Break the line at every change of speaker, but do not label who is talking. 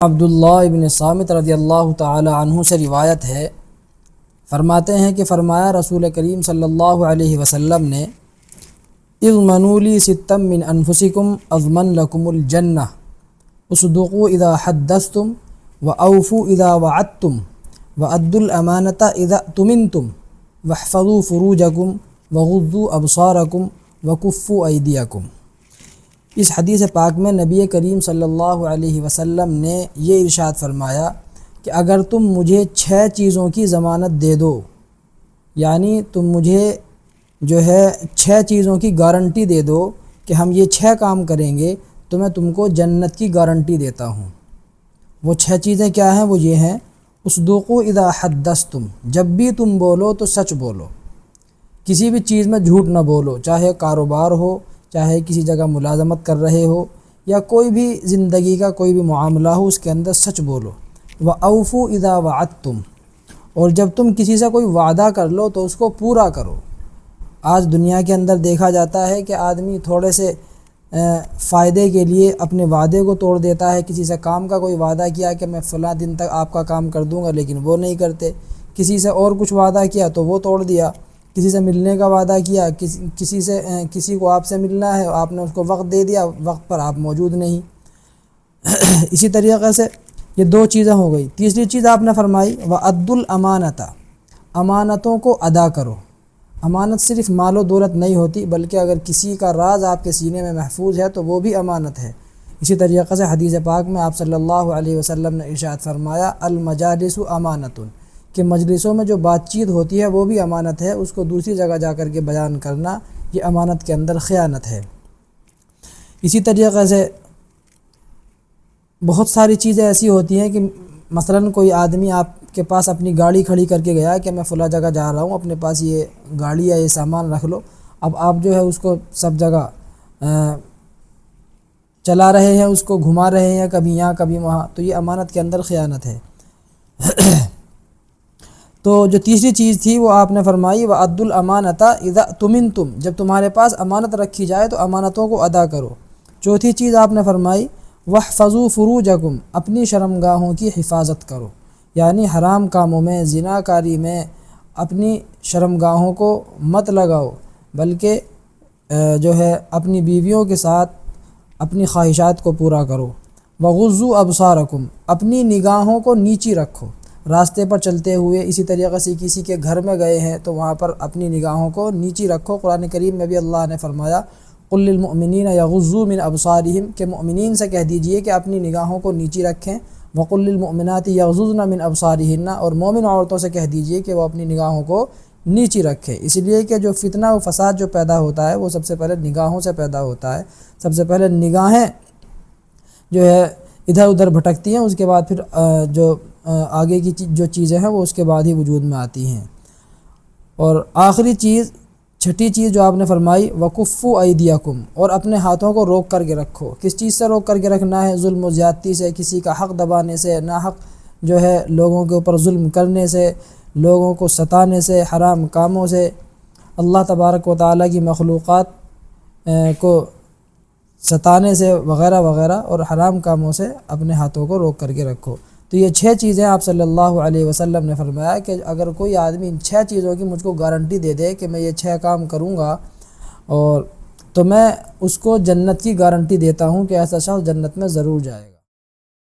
عبداللہ ابن صامت رضی اللہ تعالی عنہ سے روایت ہے، فرماتے ہیں کہ فرمایا رسول کریم صلی اللہ علیہ وسلم نے اضمنوا لی ستا من انفسکم اضمن لکم الجنہ اصدقوا اذا حدثتم واوفوا اذا وعدتم وادوا الامانۃ اذا اؤتمنتم واحفظوا فروجکم وغضوا ابصارکم وکفوا ایدیکم۔ اس حدیث پاک میں نبی کریم صلی اللہ علیہ وسلم نے یہ ارشاد فرمایا کہ اگر تم مجھے 6 چیزوں کی ضمانت دے دو، یعنی تم مجھے جو ہے 6 چیزوں کی گارنٹی دے دو کہ ہم یہ 6 کام کریں گے تو میں تم کو جنت کی گارنٹی دیتا ہوں۔ وہ 6 چیزیں کیا ہیں؟ وہ یہ ہیں: اصدقوا اذا حدثتم، جب بھی تم بولو تو سچ بولو، کسی بھی چیز میں جھوٹ نہ بولو، چاہے کاروبار ہو، چاہے کسی جگہ ملازمت کر رہے ہو، یا کوئی بھی زندگی کا کوئی بھی معاملہ ہو، اس کے اندر سچ بولو۔ وَأَوْفُوا إِذَا وَعَدتُّمْ، اور جب تم کسی سے کوئی وعدہ کر لو تو اس کو پورا کرو۔ آج دنیا کے اندر دیکھا جاتا ہے کہ آدمی تھوڑے سے فائدے کے لیے اپنے وعدے کو توڑ دیتا ہے۔ کسی سے کام کا کوئی وعدہ کیا کہ میں فلاں دن تک آپ کا کام کر دوں گا، لیکن وہ نہیں کرتے۔ کسی سے اور کچھ وعدہ کیا تو وہ توڑ دیا۔ کسی سے ملنے کا وعدہ کیا، کسی کو آپ سے ملنا ہے، آپ نے اس کو وقت دے دیا، وقت پر آپ موجود نہیں۔ اسی طریقے سے یہ 2 چیزیں ہو گئی۔ تیسری چیز آپ نے فرمائی وَأَدُّوا الْأَمَانَةَ، امانتوں کو ادا کرو۔ امانت صرف مال و دولت نہیں ہوتی، بلکہ اگر کسی کا راز آپ کے سینے میں محفوظ ہے تو وہ بھی امانت ہے۔ اسی طریقے سے حدیث پاک میں آپ صلی اللہ علیہ وسلم نے ارشاد فرمایا المجالس امانۃ، کہ مجلسوں میں جو بات چیت ہوتی ہے وہ بھی امانت ہے، اس کو دوسری جگہ جا کر کے بیان کرنا یہ امانت کے اندر خیانت ہے۔ اسی طریقے سے بہت ساری چیزیں ایسی ہوتی ہیں کہ مثلاً کوئی آدمی آپ کے پاس اپنی گاڑی کھڑی کر کے گیا کہ میں فلاں جگہ جا رہا ہوں، اپنے پاس یہ گاڑی یا یہ سامان رکھ لو۔ اب آپ جو ہے اس کو سب جگہ چلا رہے ہیں، اس کو گھما رہے ہیں، کبھی یہاں کبھی وہاں، تو یہ امانت کے اندر خیانت ہے۔ تو جو تیسری چیز تھی وہ آپ نے فرمائی وَأَدُّوا الْأَمَانَةَ إِذَا اؤْتُمِنْتُمْ، جب تمہارے پاس امانت رکھی جائے تو امانتوں کو ادا کرو۔ چوتھی چیز آپ نے فرمائی وَاحْفَظُوا فُرُوجَكُمْ، اپنی شرمگاہوں کی حفاظت کرو، یعنی حرام کاموں میں، زنا کاری میں اپنی شرمگاہوں کو مت لگاؤ، بلکہ جو ہے اپنی بیویوں کے ساتھ اپنی خواہشات کو پورا کرو۔ وَغُضُّوا أَبْصَارَكُمْ، اپنی نگاہوں کو نیچی رکھو، راستے پر چلتے ہوئے اسی طریقے سے کسی کے گھر میں گئے ہیں تو وہاں پر اپنی نگاہوں کو نیچی رکھو۔ قرآن کریم میں بھی اللہ نے فرمایا قُل لِّلْمُؤْمِنِينَ يَغُضُّوا مِنْ أَبْصَارِهِمْ، کہ مؤمنین سے کہہ دیجئے کہ اپنی نگاہوں کو نیچی رکھیں۔ وَقُل لِّلْمُؤْمِنَاتِ يَغْضُضْنَ مِنْ أَبْصَارِهِنَّ، اور مومن عورتوں سے کہہ دیجئے کہ وہ اپنی نگاہوں کو نیچی رکھیں، اس لیے کہ جو فتنہ و فساد جو پیدا ہوتا ہے وہ سب سے پہلے نگاہوں سے پیدا ہوتا ہے۔ سب سے پہلے نگاہیں جو ہے ادھر ادھر بھٹکتی ہیں، اس کے بعد پھر جو آگے کی جو چیزیں ہیں وہ اس کے بعد ہی وجود میں آتی ہیں۔ اور آخری چیز، چھٹی چیز جو آپ نے فرمائی وَكُفُّوا أَيْدِيَكُمْ، اور اپنے ہاتھوں کو روک کر کے رکھو۔ کس چیز سے روک کر کے رکھنا ہے؟ ظلم و زیادتی سے، کسی کا حق دبانے سے، ناحق جو ہے لوگوں کے اوپر ظلم کرنے سے، لوگوں کو ستانے سے، حرام کاموں سے، اللہ تبارک و تعالیٰ کی مخلوقات کو ستانے سے وغیرہ وغیرہ، اور حرام کاموں سے اپنے ہاتھوں کو روک کر کے رکھو۔ تو یہ 6 چیزیں آپ صلی اللہ علیہ وسلم نے فرمایا کہ اگر کوئی آدمی ان 6 چیزوں کی مجھ کو گارنٹی دے دے کہ میں یہ 6 کام کروں گا، اور تو میں اس کو جنت کی گارنٹی دیتا ہوں کہ ایسا شخص جنت میں ضرور جائے گا۔